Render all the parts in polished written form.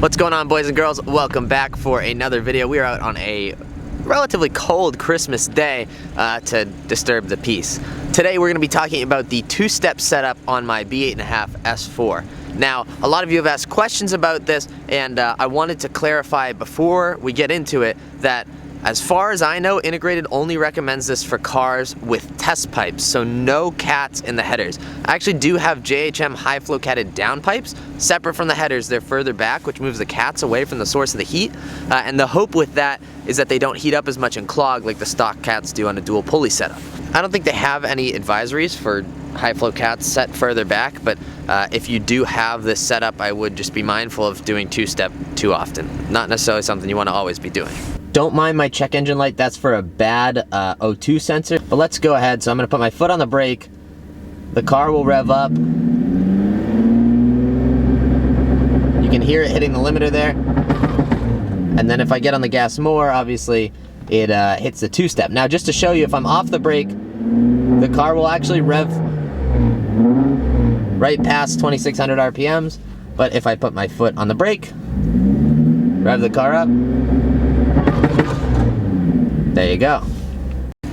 What's going on, boys and girls? Welcome back for another video. We are out on a relatively cold Christmas day to disturb the peace. Today we're going to be talking about the two-step setup on my B8.5 S4. Now, a lot of you have asked questions about this, and I wanted to clarify before we get into it that as far as I know, Integrated only recommends this for cars with test pipes, so no cats in the headers. I actually do have JHM high-flow catted downpipes, separate from the headers. They're further back, which moves the cats away from the source of the heat, and the hope with that is that they don't heat up as much and clog like the stock cats do on a dual pulley setup. I don't think they have any advisories for high-flow cats set further back, but if you do have this setup, I would just be mindful of doing two-step too often. Not necessarily something you want to always be doing. Don't mind my check engine light, that's for a bad O2 sensor. But let's go ahead. So I'm gonna put my foot on the brake. The car will rev up. You can hear it hitting the limiter there. And then if I get on the gas more, obviously it hits the two-step. Now just to show you, if I'm off the brake, the car will actually rev right past 2600 RPMs. But if I put my foot on the brake, rev the car up, there you go.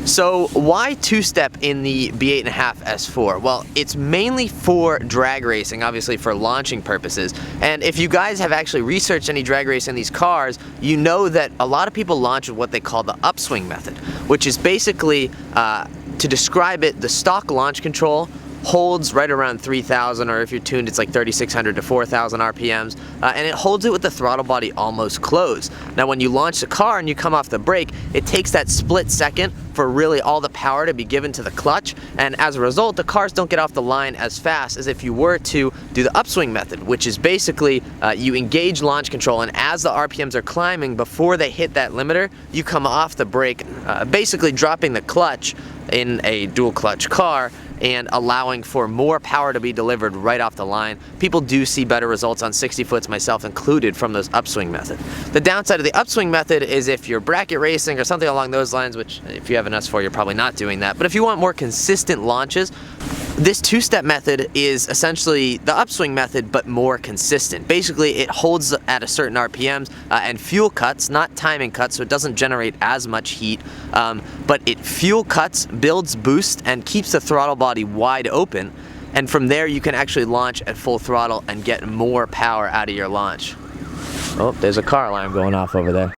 So why two-step in the B8.5 S4? Well, it's mainly for drag racing, obviously for launching purposes. And if you guys have actually researched any drag race in these cars, you know that a lot of people launch with what they call the upswing method, which is basically, to describe it, the stock launch control holds right around 3,000, or if you're tuned, it's like 3,600 to 4,000 RPMs, and it holds it with the throttle body almost closed. Now, when you launch the car and you come off the brake, it takes that split second for really all the power to be given to the clutch, and as a result, the cars don't get off the line as fast as if you were to do the upswing method, which is basically you engage launch control, and as the RPMs are climbing, before they hit that limiter, you come off the brake, basically dropping the clutch in a dual clutch car and allowing for more power to be delivered right off the line. People do see better results on 60 foots, myself included, from those upswing method. The downside of the upswing method is if you're bracket racing or something along those lines, which if you have an S4, you're probably not doing that, but if you want more consistent launches, this two-step method is essentially the upswing method, but more consistent. Basically, it holds at a certain RPMs and fuel cuts, not timing cuts, so it doesn't generate as much heat, but it fuel cuts, builds boost, and keeps the throttle body wide open, and from there you can actually launch at full throttle and get more power out of your launch. Oh, there's a car alarm going off over there.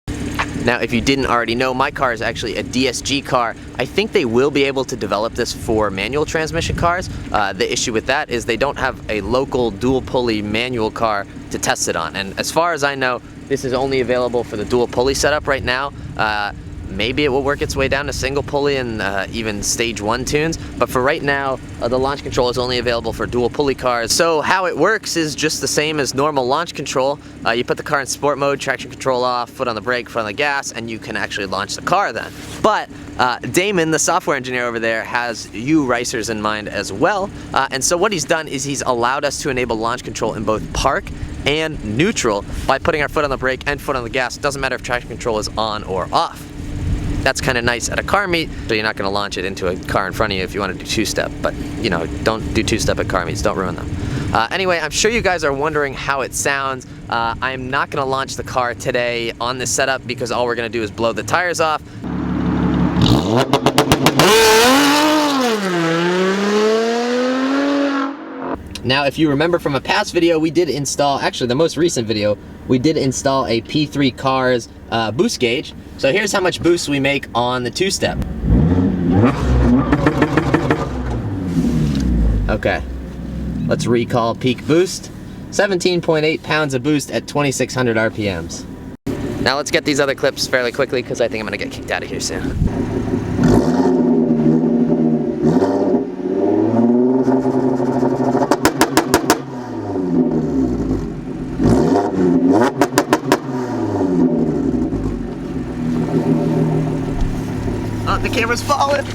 Now, if you didn't already know, my car is actually a DSG car. I think they will be able to develop this for manual transmission cars. The issue with that is they don't have a local dual pulley manual car to test it on. And as far as I know, this is only available for the dual pulley setup right now. Maybe it will work its way down to single pulley and even stage 1 tunes, but for right now, the launch control is only available for dual pulley cars. So how it works is just the same as normal launch control. You put the car in sport mode, traction control off, foot on the brake, foot on the gas, and you can actually launch the car then. But Damon, the software engineer over there, has you racers in mind as well, and so what he's done is he's allowed us to enable launch control in both park and neutral by putting our foot on the brake and foot on the gas. It doesn't matter if traction control is on or off. That's kind of nice at a car meet, so you're not going to launch it into a car in front of you if you want to do two-step, but you know, don't do two-step at car meets, don't ruin them. Anyway, I'm sure you guys are wondering how it sounds. I'm not going to launch the car today on this setup because all we're going to do is blow the tires off. Now, if you remember from a past video, we did install, actually the most recent video, we did install a P3 Cars boost gauge. So here's how much boost we make on the two-step. Okay, let's recall peak boost. 17.8 pounds of boost at 2600 RPMs. Now let's get these other clips fairly quickly because I think I'm gonna get kicked out of here soon. Oh, the camera's falling.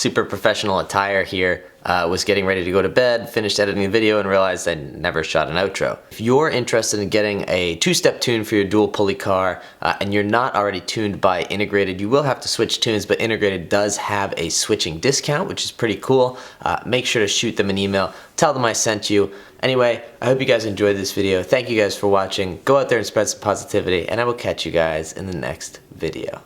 super professional attire here. Was getting ready to go to bed, finished editing the video, and realized I never shot an outro. If you're interested in getting a two-step tune for your dual pulley car, and you're not already tuned by Integrated, you will have to switch tunes, but Integrated does have a switching discount, which is pretty cool. Make sure to shoot them an email, tell them I sent you. Anyway, I hope you guys enjoyed this video. Thank you guys for watching. Go out there and spread some positivity, and I will catch you guys in the next video.